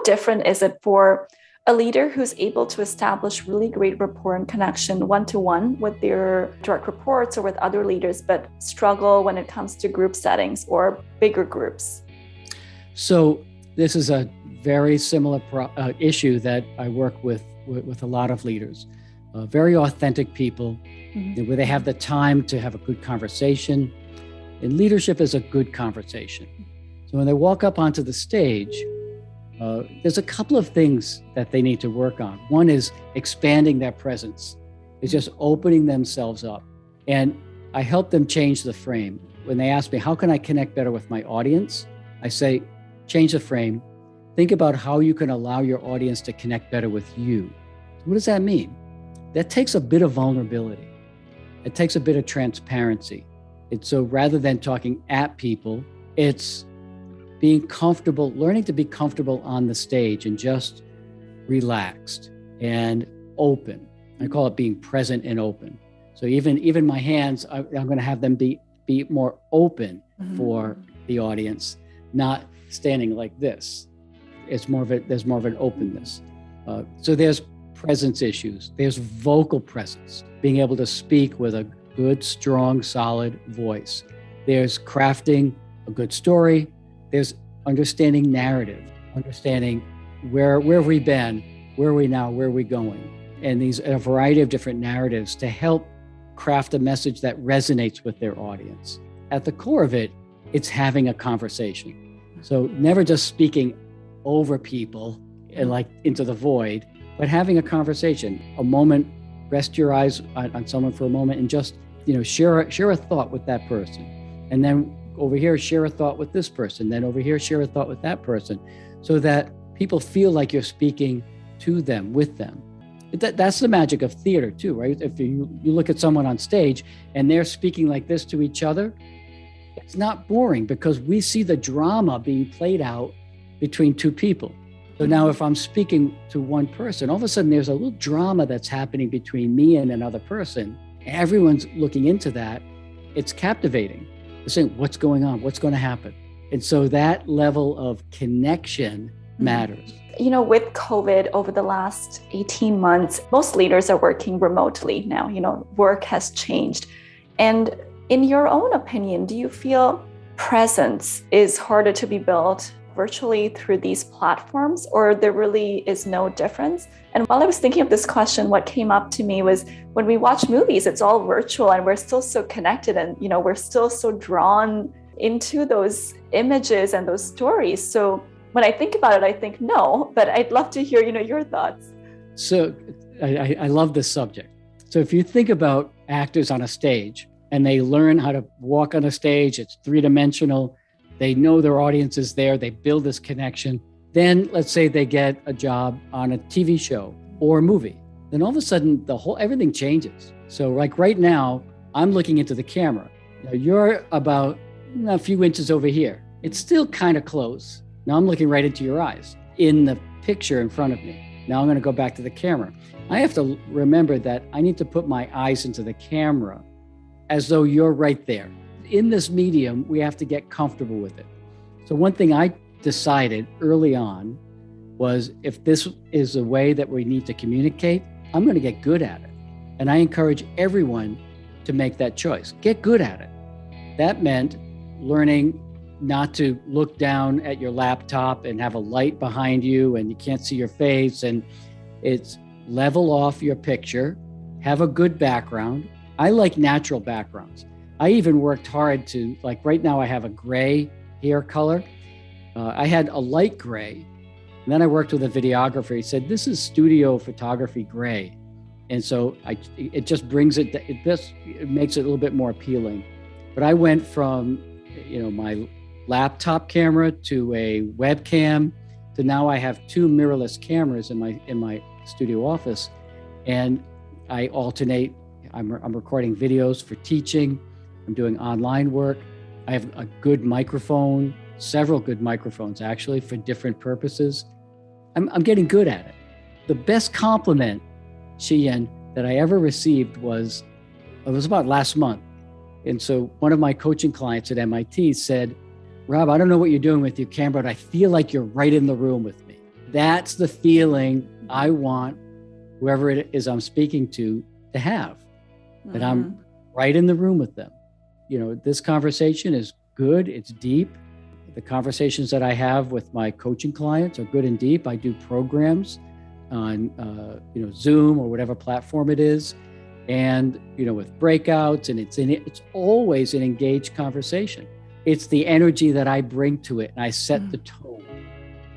different is it for a leader who's able to establish really great rapport and connection one-to-one with their direct reports or with other leaders, but struggle when it comes to group settings or bigger groups? So this is a very similar issue that I work with a lot of leaders. Very authentic people, where they have the time to have a good conversation. And leadership is a good conversation. So when they walk up onto the stage, there's a couple of things that they need to work on. One is expanding their presence. It's just opening themselves up. And I help them change the frame. When they ask me, how can I connect better with my audience? I say, change the frame. Think about how you can allow your audience to connect better with you. What does that mean? That takes a bit of vulnerability. It takes a bit of transparency. It's so rather than talking at people, it's being comfortable, learning to be comfortable on the stage and just relaxed and open. I call it being present and open. So even my hands, I'm going to have them be more open for the audience, not standing like this. There's more of an openness. So there's presence issues. There's vocal presence, being able to speak with a good, strong, solid voice. There's crafting a good story. There's understanding narrative, understanding where have we been, where are we now, where are we going? And a variety of different narratives to help craft a message that resonates with their audience. At the core of it, it's having a conversation. So never just speaking over people and like into the void, but having a conversation, a moment, rest your eyes on someone for a moment and just, share a thought with that person. And then over here, share a thought with this person. Then over here, share a thought with that person, so that people feel like you're speaking to them, with them. That's the magic of theater too, right? If you look at someone on stage and they're speaking like this to each other, it's not boring because we see the drama being played out between two people. So now if I'm speaking to one person, all of a sudden there's a little drama that's happening between me and another person. Everyone's looking into that. It's captivating. They're saying, what's going on? What's going to happen? And so that level of connection matters. With COVID over the last 18 months, most leaders are working remotely now. Work has changed. And in your own opinion, do you feel presence is harder to be built virtually through these platforms, or there really is no difference? And while I was thinking of this question, what came up to me was when we watch movies, it's all virtual and we're still so connected and, we're still so drawn into those images and those stories. So when I think about it, I think no, but I'd love to hear, your thoughts. So I love this subject. So if you think about actors on a stage and they learn how to walk on a stage, it's three-dimensional, they know their audience is there, they build this connection. Then let's say they get a job on a TV show or a movie. Then all of a sudden everything changes. So like right now, I'm looking into the camera. Now you're about a few inches over here. It's still kind of close. Now I'm looking right into your eyes in the picture in front of me. Now I'm going to go back to the camera. I have to remember that I need to put my eyes into the camera as though you're right there. In this medium, we have to get comfortable with it. So one thing I decided early on was if this is a way that we need to communicate, I'm going to get good at it. And I encourage everyone to make that choice. Get good at it. That meant learning not to look down at your laptop and have a light behind you and you can't see your face, and it's level off your picture, have a good background. I like natural backgrounds. I even worked hard to, like right now I have a gray hair color. I had a light gray, and then I worked with a videographer. He said, this is studio photography gray. And so it just brings it makes it a little bit more appealing. But I went from, my laptop camera to a webcam to now I have two mirrorless cameras in my studio office, and I alternate. I'm recording videos for teaching. I'm doing online work. I have a good microphone, several good microphones actually for different purposes. I'm getting good at it. The best compliment, Shiyen, that I ever received was about last month. And so one of my coaching clients at MIT said, Rob, I don't know what you're doing with your camera, but I feel like you're right in the room with me. That's the feeling I want whoever it is I'm speaking to have, that I'm right in the room with them. This conversation is good, it's deep. The conversations that I have with my coaching clients are good and deep. I do programs on Zoom or whatever platform it is, and with breakouts, and it's always an engaged conversation. It's the energy that I bring to it, and I set the tone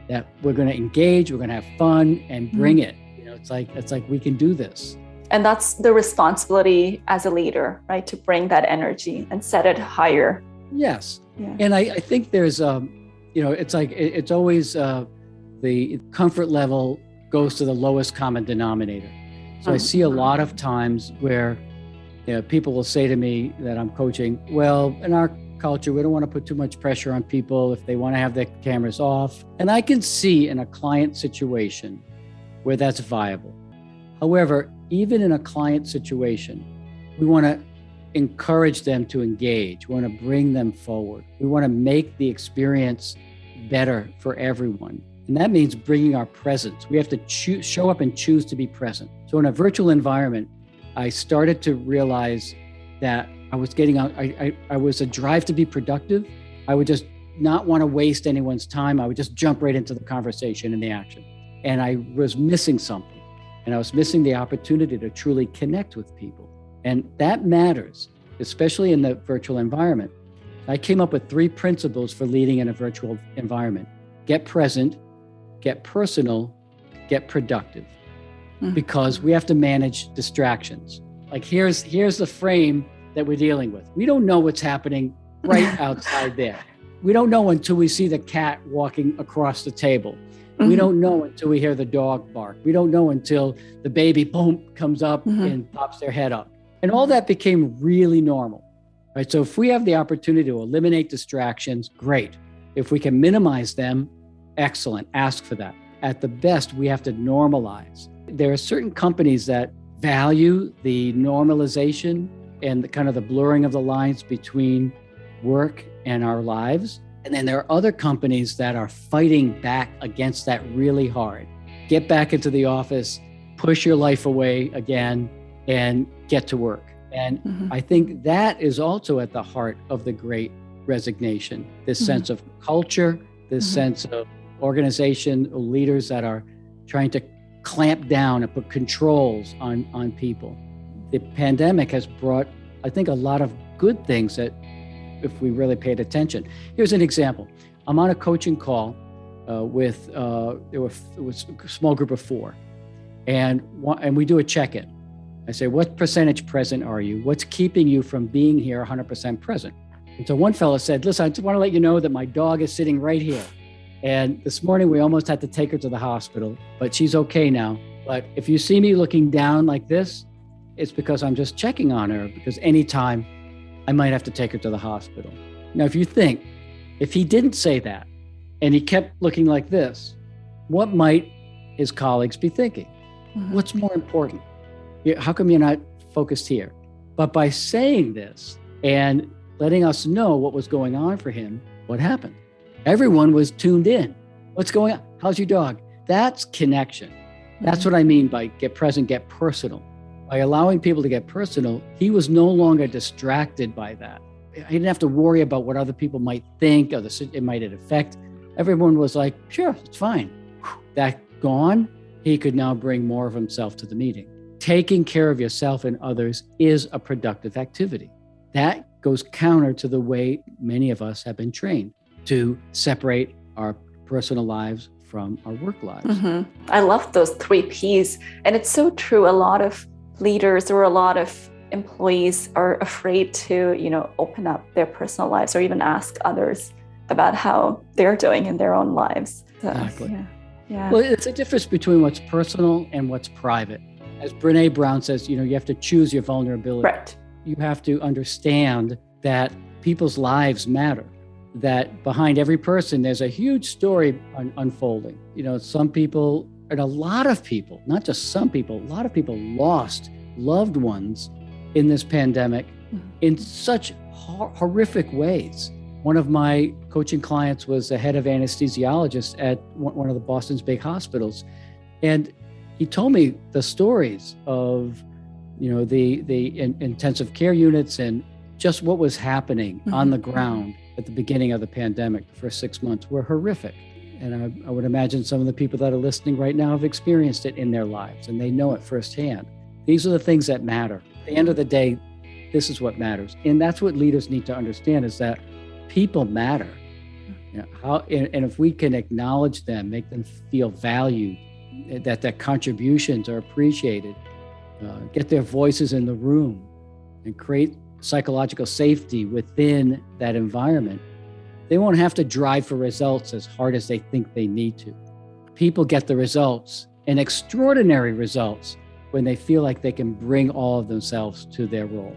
that we're going to engage, we're going to have fun, and bring it. It's like we can do this. And that's the responsibility as a leader, right? To bring that energy and set it higher. Yes. Yeah. And I think there's, it's like, it's always the comfort level goes to the lowest common denominator. So I see a lot of times where people will say to me that I'm coaching, well, in our culture, we don't want to put too much pressure on people if they want to have their cameras off. And I can see in a client situation where that's viable. However, even in a client situation, we want to encourage them to engage. We want to bring them forward. We want to make the experience better for everyone. And that means bringing our presence. We have to show up and choose to be present. So in a virtual environment, I started to realize that I was I was a drive to be productive. I would just not want to waste anyone's time. I would just jump right into the conversation and the action. And I was missing something. And I was missing the opportunity to truly connect with people. And that matters, especially in the virtual environment. I came up with 3 principles for leading in a virtual environment. Get present, get personal, get productive. Because we have to manage distractions. Like here's the frame that we're dealing with. We don't know what's happening right outside there. We don't know until we see the cat walking across the table. We don't know until we hear the dog bark. We don't know until the baby, boom, comes up and pops their head up. And all that became really normal, right? So if we have the opportunity to eliminate distractions, great. If we can minimize them, excellent, ask for that. At the best, we have to normalize. There are certain companies that value the normalization and the blurring of the lines between work and our lives. And then there are other companies that are fighting back against that really hard. Get back into the office, push your life away again, and get to work. And I think that is also at the heart of the Great Resignation, this sense of culture, this sense of organization, leaders that are trying to clamp down and put controls on people. The pandemic has brought, I think, a lot of good things that if we really paid attention. Here's an example. I'm on a coaching call with it was a small group of 4, and we do a check-in. I say, what percentage present are you? What's keeping you from being here 100% present? And so one fellow said, listen, I just want to let you know that my dog is sitting right here. And this morning we almost had to take her to the hospital, but she's okay now. But if you see me looking down like this, it's because I'm just checking on her, because anytime I might have to take her to the hospital. Now, if you think, if he didn't say that and he kept looking like this, what might his colleagues be thinking? What's more important? How come you're not focused here? But by saying this and letting us know what was going on for him, what happened? Everyone was tuned in. What's going on? How's your dog? That's connection. That's what I mean by get present, get personal. By allowing people to get personal, he was no longer distracted by that. He didn't have to worry about what other people might think or it might affect. Everyone was like, sure, it's fine. That gone, he could now bring more of himself to the meeting. Taking care of yourself and others is a productive activity. That goes counter to the way many of us have been trained to separate our personal lives from our work lives. I love those 3 Ps. And it's so true. A lot of leaders or a lot of employees are afraid to, open up their personal lives or even ask others about how they're doing in their own lives. So, exactly. Yeah. Well, it's a difference between what's personal and what's private. As Brené Brown says, you have to choose your vulnerability. Right. You have to understand that people's lives matter, that behind every person, there's a huge story unfolding. Some people, and a lot of people, not just some people, a lot of people lost loved ones in this pandemic in such horrific ways. One of my coaching clients was the head of anesthesiologist at one of the Boston's big hospitals. And he told me the stories of, the intensive care units and just what was happening on the ground at the beginning of the pandemic. The first 6 months were horrific. And I would imagine some of the people that are listening right now have experienced it in their lives and they know it firsthand. These are the things that matter. At the end of the day, this is what matters. And that's what leaders need to understand, is that people matter. And if we can acknowledge them, make them feel valued, that their contributions are appreciated, get their voices in the room, and create psychological safety within that environment, they won't have to drive for results as hard as they think they need to. People get the results, and extraordinary results, when they feel like they can bring all of themselves to their role.